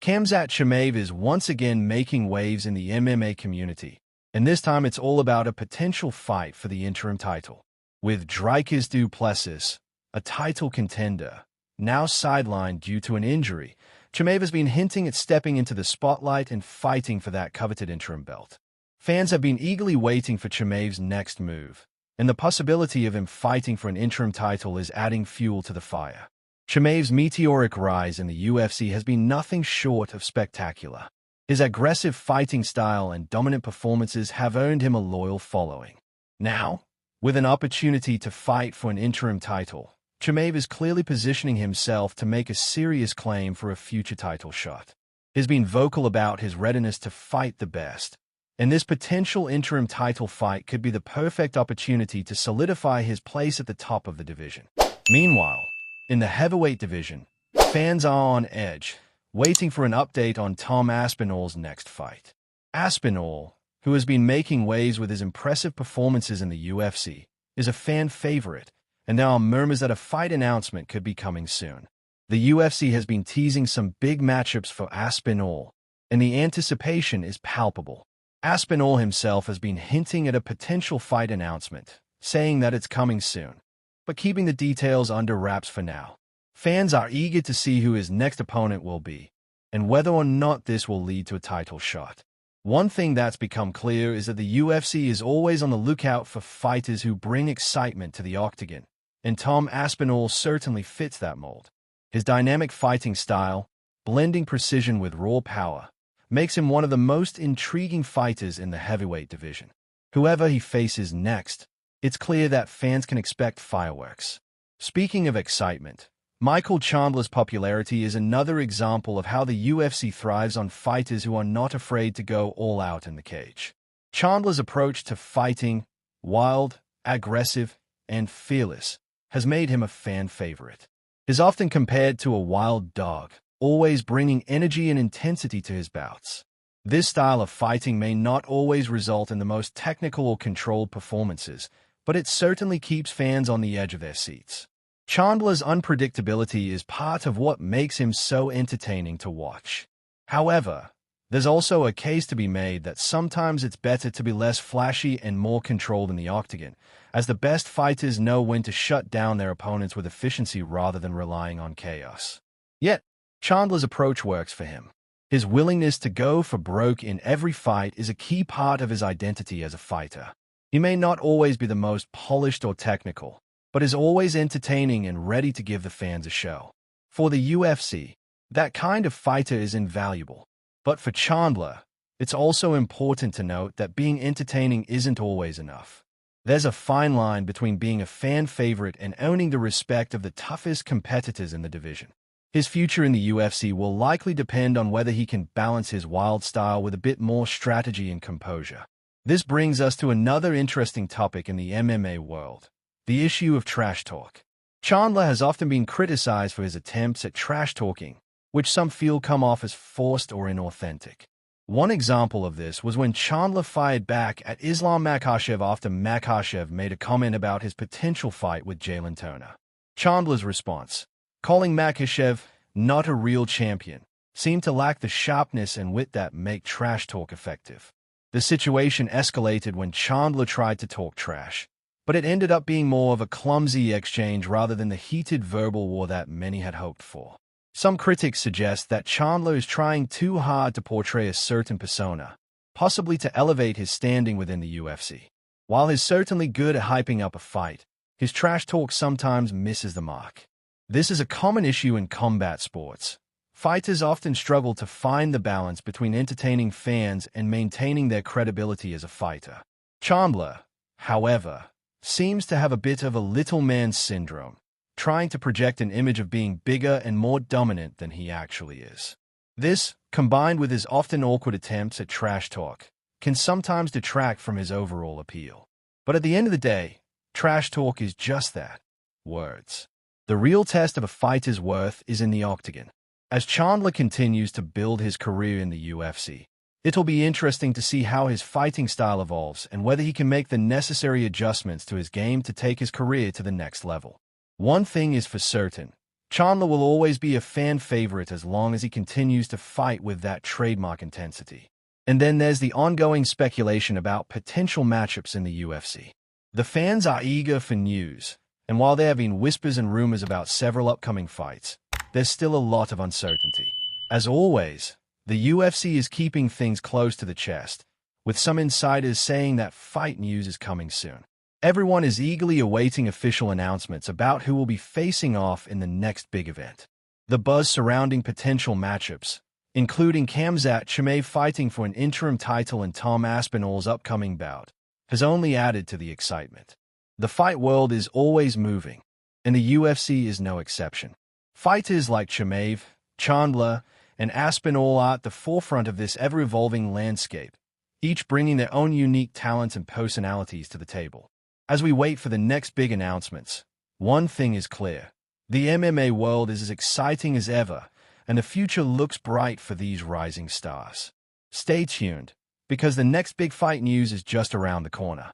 Khamzat Chimaev is once again making waves in the MMA community, and this time it's all about a potential fight for the interim title. With Dricus du Plessis, a title contender, now sidelined due to an injury, Chimaev has been hinting at stepping into the spotlight and fighting for that coveted interim belt. Fans have been eagerly waiting for Chimaev's next move, and the possibility of him fighting for an interim title is adding fuel to the fire. Chimaev's meteoric rise in the UFC has been nothing short of spectacular. His aggressive fighting style and dominant performances have earned him a loyal following. Now, with an opportunity to fight for an interim title, Chimaev is clearly positioning himself to make a serious claim for a future title shot. He's been vocal about his readiness to fight the best, and this potential interim title fight could be the perfect opportunity to solidify his place at the top of the division. Meanwhile, in the heavyweight division, fans are on edge, waiting for an update on Tom Aspinall's next fight. Aspinall, who has been making waves with his impressive performances in the UFC, is a fan favorite, and there are murmurs that a fight announcement could be coming soon. The UFC has been teasing some big matchups for Aspinall, and the anticipation is palpable. Aspinall himself has been hinting at a potential fight announcement, saying that it's coming soon, but keeping the details under wraps for now. Fans are eager to see who his next opponent will be, and whether or not this will lead to a title shot. One thing that's become clear is that the UFC is always on the lookout for fighters who bring excitement to the octagon, and Tom Aspinall certainly fits that mold. His dynamic fighting style, blending precision with raw power, makes him one of the most intriguing fighters in the heavyweight division. Whoever he faces next, it's clear that fans can expect fireworks. Speaking of excitement, Michael Chandler's popularity is another example of how the UFC thrives on fighters who are not afraid to go all out in the cage. Chandler's approach to fighting, wild, aggressive, and fearless, has made him a fan favorite. He's often compared to a wild dog, always bringing energy and intensity to his bouts. This style of fighting may not always result in the most technical or controlled performances, but it certainly keeps fans on the edge of their seats. Chandler's unpredictability is part of what makes him so entertaining to watch. However, there's also a case to be made that sometimes it's better to be less flashy and more controlled in the octagon, as the best fighters know when to shut down their opponents with efficiency rather than relying on chaos. Yet, Chandler's approach works for him. His willingness to go for broke in every fight is a key part of his identity as a fighter. He may not always be the most polished or technical, but is always entertaining and ready to give the fans a show. For the UFC, that kind of fighter is invaluable. But for Chandler, it's also important to note that being entertaining isn't always enough. There's a fine line between being a fan favorite and owning the respect of the toughest competitors in the division. His future in the UFC will likely depend on whether he can balance his wild style with a bit more strategy and composure. This brings us to another interesting topic in the MMA world, the issue of trash talk. Chandler has often been criticized for his attempts at trash talking, which some feel come off as forced or inauthentic. One example of this was when Chandler fired back at Islam Makhachev after Makhachev made a comment about his potential fight with Jalen Turner. Chandler's response, calling Makhachev not a real champion, seemed to lack the sharpness and wit that make trash talk effective. The situation escalated when Chandler tried to talk trash, but it ended up being more of a clumsy exchange rather than the heated verbal war that many had hoped for. Some critics suggest that Chandler is trying too hard to portray a certain persona, possibly to elevate his standing within the UFC. While he's certainly good at hyping up a fight, his trash talk sometimes misses the mark. This is a common issue in combat sports. Fighters often struggle to find the balance between entertaining fans and maintaining their credibility as a fighter. Chandler, however, seems to have a bit of a little man syndrome, trying to project an image of being bigger and more dominant than he actually is. This, combined with his often awkward attempts at trash talk, can sometimes detract from his overall appeal. But at the end of the day, trash talk is just that, words. The real test of a fighter's worth is in the octagon. As Chandler continues to build his career in the UFC, it'll be interesting to see how his fighting style evolves and whether he can make the necessary adjustments to his game to take his career to the next level. One thing is for certain, Chandler will always be a fan favorite as long as he continues to fight with that trademark intensity. And then there's the ongoing speculation about potential matchups in the UFC. The fans are eager for news, and while there have been whispers and rumors about several upcoming fights, there's still a lot of uncertainty. As always, the UFC is keeping things close to the chest, with some insiders saying that fight news is coming soon. Everyone is eagerly awaiting official announcements about who will be facing off in the next big event. The buzz surrounding potential matchups, including Khamzat Chimaev fighting for an interim title and Tom Aspinall's upcoming bout, has only added to the excitement. The fight world is always moving, and the UFC is no exception. Fighters like Chimaev, Chandler, and Aspinall are at the forefront of this ever-evolving landscape, each bringing their own unique talents and personalities to the table. As we wait for the next big announcements, one thing is clear. The MMA world is as exciting as ever, and the future looks bright for these rising stars. Stay tuned, because the next big fight news is just around the corner.